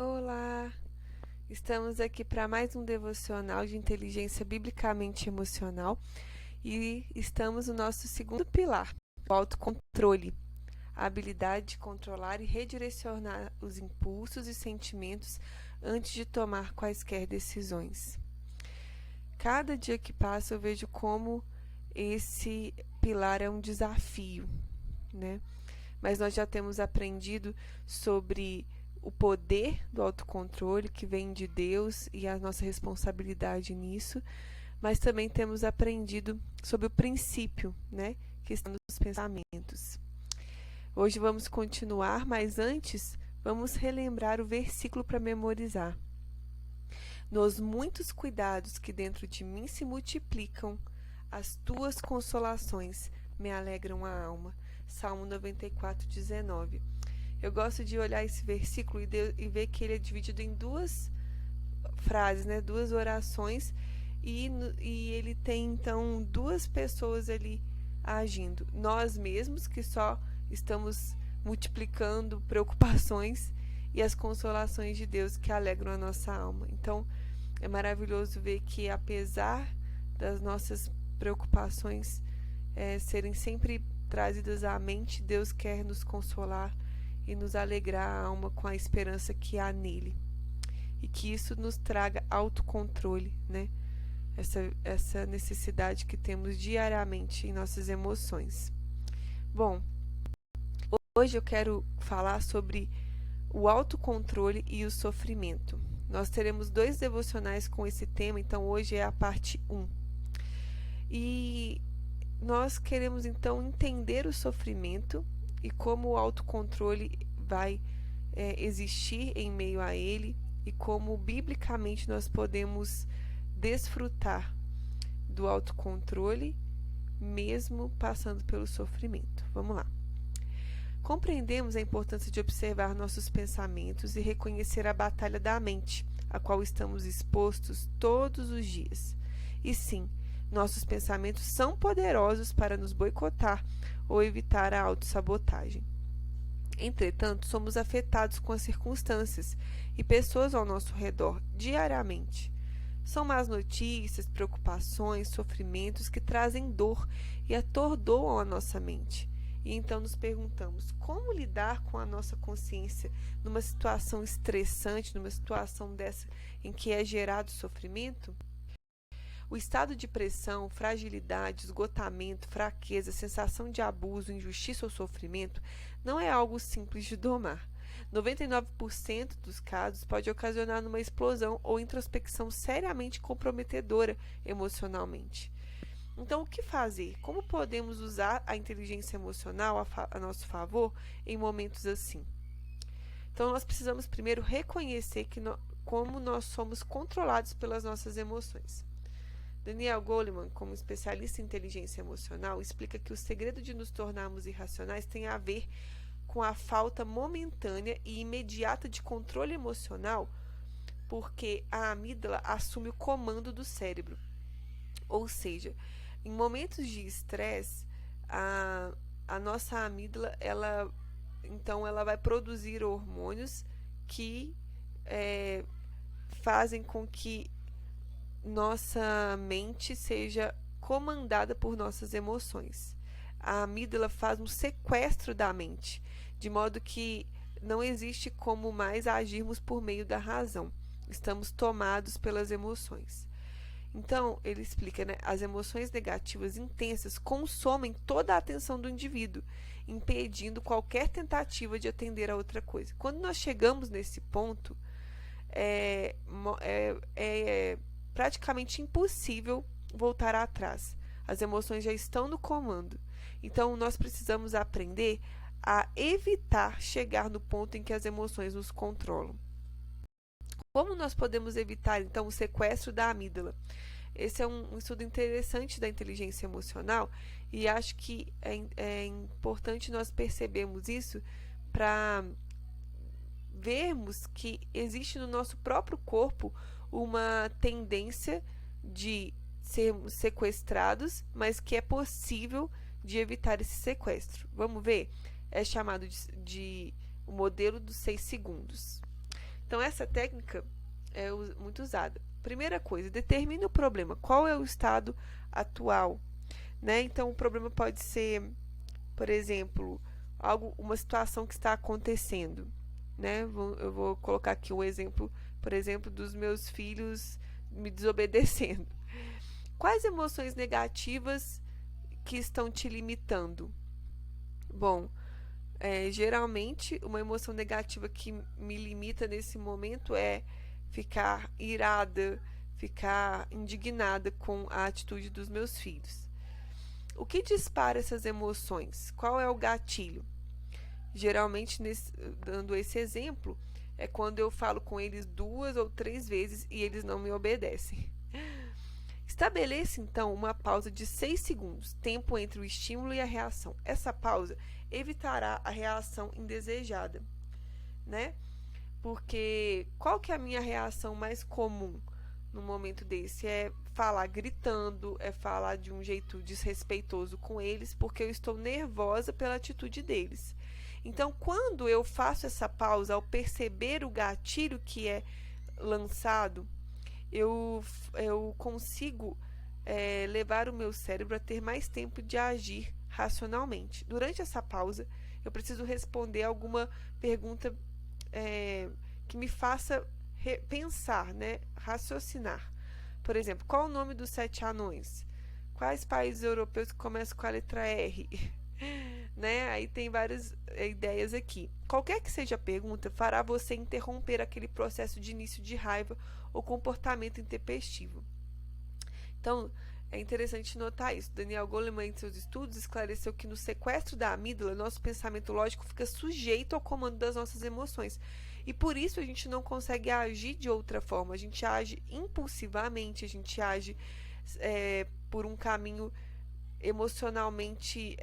Olá! Estamos aqui para mais um devocional de inteligência biblicamente emocional e estamos no nosso segundo pilar, o autocontrole, a habilidade de controlar e redirecionar os impulsos e sentimentos antes de tomar quaisquer decisões. Cada dia que passa eu vejo como esse pilar é um desafio, né? Mas nós já temos aprendido sobre o poder do autocontrole que vem de Deus e a nossa responsabilidade nisso, mas também temos aprendido sobre o princípio, né, que está nos pensamentos. Hoje vamos continuar, mas antes vamos relembrar o versículo para memorizar. Nos muitos cuidados que dentro de mim se multiplicam, as tuas consolações me alegram a alma. Salmo 94, 19. Eu gosto de olhar esse versículo e ver que ele é dividido em duas frases, né? Duas orações, e ele tem então duas pessoas ali agindo. Nós mesmos, que só estamos multiplicando preocupações, e as consolações de Deus que alegram a nossa alma. Então, é maravilhoso ver que, apesar das nossas preocupações serem sempre trazidas à mente, Deus quer nos consolar e nos alegrar a alma com a esperança que há nele. E que isso nos traga autocontrole, né? Essa necessidade que temos diariamente em nossas emoções. Bom, hoje eu quero falar sobre o autocontrole e o sofrimento. Nós teremos 2 devocionais com esse tema, então hoje é a parte 1. E nós queremos então entender o sofrimento e como o autocontrole vai existir em meio a ele e como biblicamente nós podemos desfrutar do autocontrole mesmo passando pelo sofrimento. Vamos lá. Compreendemos a importância de observar nossos pensamentos e reconhecer a batalha da mente, a qual estamos expostos todos os dias. E sim, nossos pensamentos são poderosos para nos boicotar ou evitar a autossabotagem. Entretanto, somos afetados com as circunstâncias e pessoas ao nosso redor diariamente. São más notícias, preocupações, sofrimentos que trazem dor e atordoam a nossa mente. E então nos perguntamos, como lidar com a nossa consciência numa situação estressante, numa situação dessa em que é gerado sofrimento? O estado de pressão, fragilidade, esgotamento, fraqueza, sensação de abuso, injustiça ou sofrimento não é algo simples de domar. 99% dos casos pode ocasionar uma explosão ou introspecção seriamente comprometedora emocionalmente. Então, o que fazer? Como podemos usar a inteligência emocional a nosso favor em momentos assim? Então, nós precisamos primeiro reconhecer como nós somos controlados pelas nossas emoções. Daniel Goleman, como especialista em inteligência emocional, explica que o segredo de nos tornarmos irracionais tem a ver com a falta momentânea e imediata de controle emocional, porque a amígdala assume o comando do cérebro. Ou seja, em momentos de estresse, a nossa amígdala, ela vai produzir hormônios que fazem com que nossa mente seja comandada por nossas emoções. A amígdala faz um sequestro da mente, de modo que não existe como mais agirmos por meio da razão. Estamos tomados pelas emoções. Então, ele explica, né? As emoções negativas intensas consomem toda a atenção do indivíduo, impedindo qualquer tentativa de atender a outra coisa. Quando nós chegamos nesse ponto, é praticamente impossível voltar atrás. As emoções já estão no comando. Então, nós precisamos aprender a evitar chegar no ponto em que as emoções nos controlam. Como nós podemos evitar, então, o sequestro da amígdala? Esse é um estudo interessante da inteligência emocional e acho que é importante nós percebermos isso para vermos que existe no nosso próprio corpo uma tendência de sermos sequestrados, mas que é possível de evitar esse sequestro. Vamos ver? É chamado de o modelo dos 6 segundos. Então, essa técnica é muito usada. Primeira coisa, determine o problema. Qual é o estado atual? Né? Então, o problema pode ser, por exemplo, uma situação que está acontecendo. Né? Eu vou colocar aqui um exemplo, por exemplo, dos meus filhos me desobedecendo. Quais emoções negativas que estão te limitando? Bom, geralmente uma emoção negativa que me limita nesse momento é ficar irada, ficar indignada com a atitude dos meus filhos. O que dispara essas emoções? Qual é o gatilho? Geralmente, dando esse exemplo, é quando eu falo com eles 2 ou 3 vezes e eles não me obedecem. Estabeleça, então, uma pausa de 6 segundos, tempo entre o estímulo e a reação. Essa pausa evitará a reação indesejada, né? Porque qual que é a minha reação mais comum no momento desse? É falar gritando, é falar de um jeito desrespeitoso com eles, porque eu estou nervosa pela atitude deles. Então, quando eu faço essa pausa, ao perceber o gatilho que é lançado, eu consigo levar o meu cérebro a ter mais tempo de agir racionalmente. Durante essa pausa, eu preciso responder alguma pergunta que me faça pensar, né? Raciocinar. Por exemplo, qual o nome dos 7 anões? Quais países europeus que começam com a letra R? Né? Aí tem várias ideias aqui. Qualquer que seja a pergunta, fará você interromper aquele processo de início de raiva ou comportamento intempestivo. Então, é interessante notar isso. Daniel Goleman, em seus estudos, esclareceu que no sequestro da amígdala, nosso pensamento lógico fica sujeito ao comando das nossas emoções. E por isso a gente não consegue agir de outra forma. A gente age impulsivamente, a gente age por um caminho emocionalmente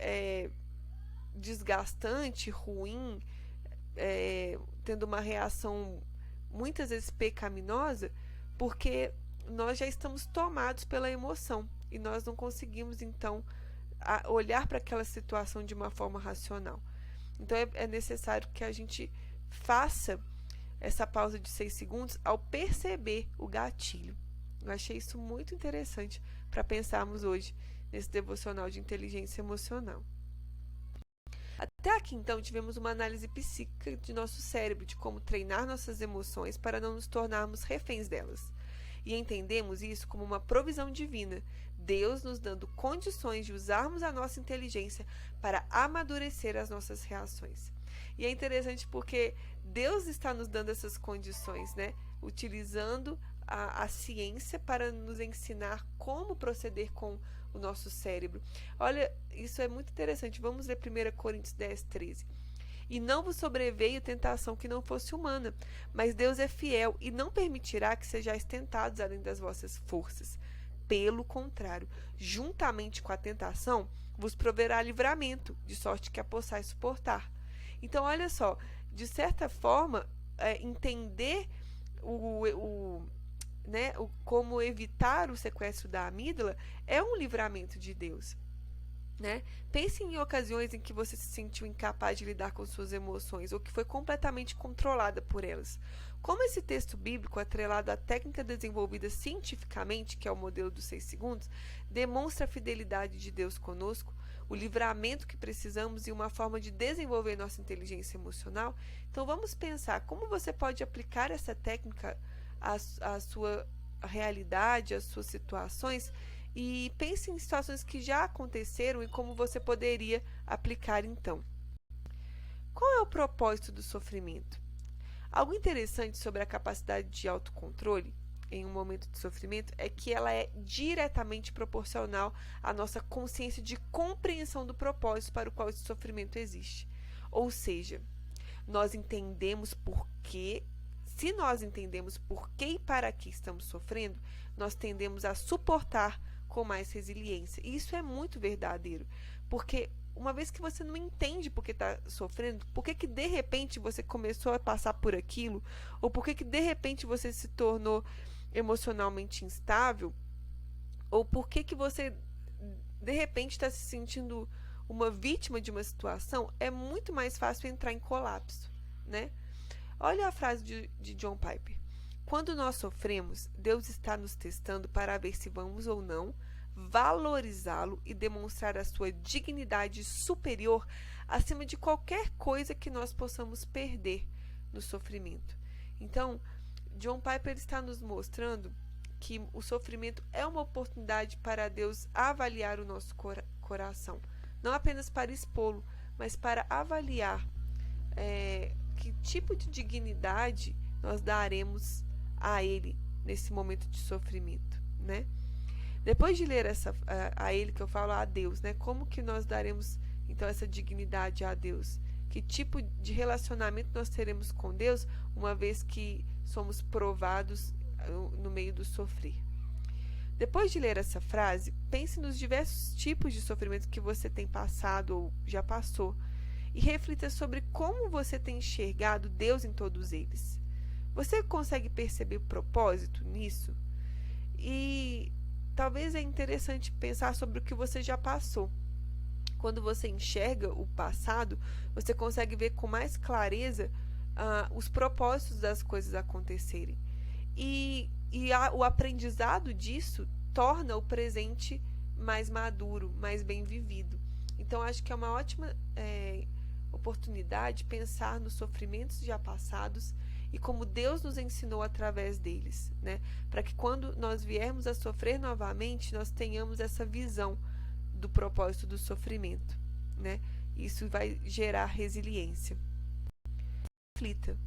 desgastante, ruim, tendo uma reação muitas vezes pecaminosa, porque nós já estamos tomados pela emoção e nós não conseguimos então olhar para aquela situação de uma forma racional. Então é necessário que a gente faça essa pausa de 6 segundos ao perceber o gatilho. Eu achei isso muito interessante para pensarmos hoje nesse devocional de inteligência emocional. Até aqui, então, tivemos uma análise psíquica de nosso cérebro, de como treinar nossas emoções para não nos tornarmos reféns delas. E entendemos isso como uma provisão divina, Deus nos dando condições de usarmos a nossa inteligência para amadurecer as nossas reações. E é interessante porque Deus está nos dando essas condições, né? Utilizando a ciência para nos ensinar como proceder com o nosso cérebro. Olha, isso é muito interessante. Vamos ler 1 Coríntios 10, 13. E não vos sobreveio tentação que não fosse humana, mas Deus é fiel e não permitirá que sejais tentados além das vossas forças. Pelo contrário, juntamente com a tentação, vos proverá livramento, de sorte que a possais suportar. Então, olha só, de certa forma, entender como evitar o sequestro da amígdala é um livramento de Deus. Né? Pense em ocasiões em que você se sentiu incapaz de lidar com suas emoções ou que foi completamente controlada por elas. Como esse texto bíblico, atrelado à técnica desenvolvida cientificamente, que é o modelo dos 6 segundos, demonstra a fidelidade de Deus conosco, o livramento que precisamos e uma forma de desenvolver nossa inteligência emocional, então vamos pensar como você pode aplicar essa técnica à sua realidade, às suas situações, e pense em situações que já aconteceram e como você poderia aplicar então. Qual é o propósito do sofrimento? Algo interessante sobre a capacidade de autocontrole em um momento de sofrimento é que ela é diretamente proporcional à nossa consciência de compreensão do propósito para o qual esse sofrimento existe. Ou seja, nós entendemos por quê. Se nós entendemos por que e para que estamos sofrendo, nós tendemos a suportar com mais resiliência. E isso é muito verdadeiro, porque uma vez que você não entende por que está sofrendo, por que de repente você começou a passar por aquilo, ou por que de repente você se tornou emocionalmente instável, ou por que você de repente está se sentindo uma vítima de uma situação, é muito mais fácil entrar em colapso, né? Olha a frase de John Piper. Quando nós sofremos, Deus está nos testando para ver se vamos ou não valorizá-lo e demonstrar a sua dignidade superior acima de qualquer coisa que nós possamos perder no sofrimento. Então, John Piper está nos mostrando que o sofrimento é uma oportunidade para Deus avaliar o nosso coração. Não apenas para expô-lo, mas para avaliar que tipo de dignidade nós daremos a Ele nesse momento de sofrimento, né? Depois de ler a Ele, que eu falo a Deus, né? Como que nós daremos então essa dignidade a Deus? Que tipo de relacionamento nós teremos com Deus uma vez que somos provados no meio do sofrer? Depois de ler essa frase, pense nos diversos tipos de sofrimento que você tem passado ou já passou e reflita sobre como você tem enxergado Deus em todos eles. Você consegue perceber o propósito nisso? E talvez é interessante pensar sobre o que você já passou. Quando você enxerga o passado, você consegue ver com mais clareza os propósitos das coisas acontecerem. O aprendizado disso torna o presente mais maduro, mais bem vivido. Então, acho que é uma ótima oportunidade pensar nos sofrimentos já passados e como Deus nos ensinou através deles, né? Para que quando nós viermos a sofrer novamente, nós tenhamos essa visão do propósito do sofrimento, né? Isso vai gerar resiliência. Reflita: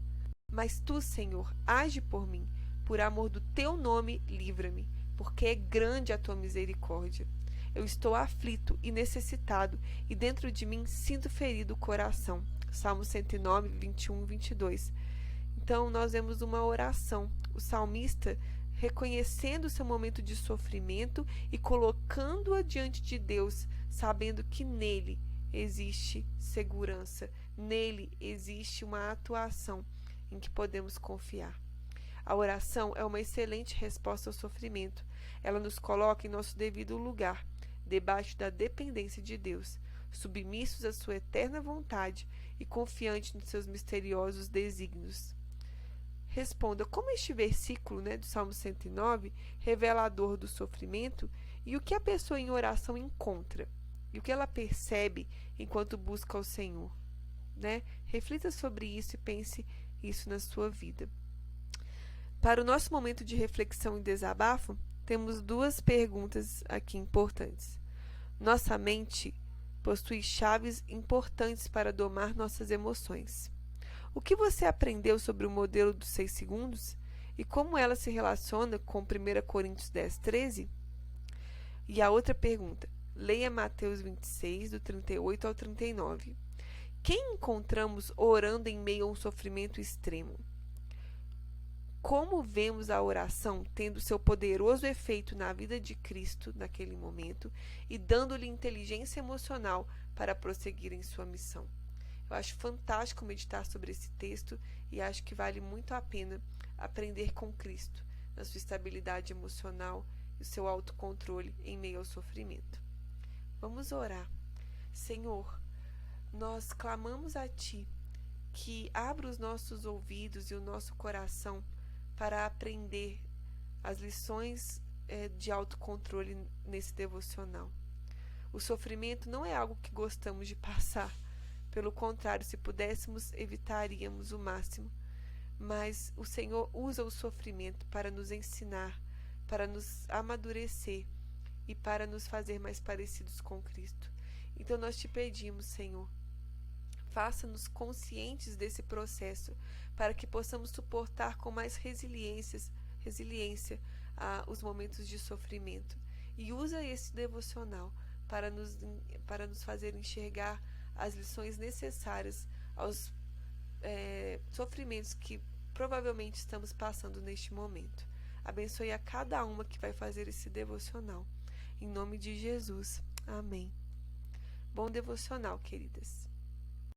mas tu, Senhor, age por mim, por amor do teu nome, livra-me, porque é grande a tua misericórdia. Eu estou aflito e necessitado, e dentro de mim sinto ferido o coração. Salmo 109, 21 e 22. Então, nós vemos uma oração. O salmista reconhecendo o seu momento de sofrimento e colocando-a diante de Deus, sabendo que nele existe segurança, nele existe uma atuação em que podemos confiar. A oração é uma excelente resposta ao sofrimento. Ela nos coloca em nosso devido lugar, debaixo da dependência de Deus, submissos à sua eterna vontade e confiantes nos seus misteriosos desígnios. Responda como este versículo, do Salmo 109, revelador do sofrimento, e o que a pessoa em oração encontra, e o que ela percebe enquanto busca o Senhor. Reflita sobre isso e pense isso na sua vida. Para o nosso momento de reflexão e desabafo, temos duas perguntas aqui importantes. Nossa mente possui chaves importantes para domar nossas emoções. O que você aprendeu sobre o modelo dos 6 segundos e como ela se relaciona com 1 Coríntios 10, 13? E a outra pergunta, leia Mateus 26, do 38 ao 39. Quem encontramos orando em meio a um sofrimento extremo? Como vemos a oração tendo seu poderoso efeito na vida de Cristo naquele momento e dando-lhe inteligência emocional para prosseguir em sua missão? Eu acho fantástico meditar sobre esse texto e acho que vale muito a pena aprender com Cristo na sua estabilidade emocional e o seu autocontrole em meio ao sofrimento. Vamos orar. Senhor, nós clamamos a Ti que abra os nossos ouvidos e o nosso coração para aprender as lições de autocontrole nesse devocional. O sofrimento não é algo que gostamos de passar. Pelo contrário, se pudéssemos, evitaríamos o máximo. Mas o Senhor usa o sofrimento para nos ensinar, para nos amadurecer e para nos fazer mais parecidos com Cristo. Então nós te pedimos, Senhor, faça-nos conscientes desse processo, para que possamos suportar com mais resiliência os momentos de sofrimento. E usa esse devocional para nos fazer enxergar as lições necessárias aos sofrimentos que provavelmente estamos passando neste momento. Abençoe a cada uma que vai fazer esse devocional. Em nome de Jesus. Amém. Bom devocional, queridas.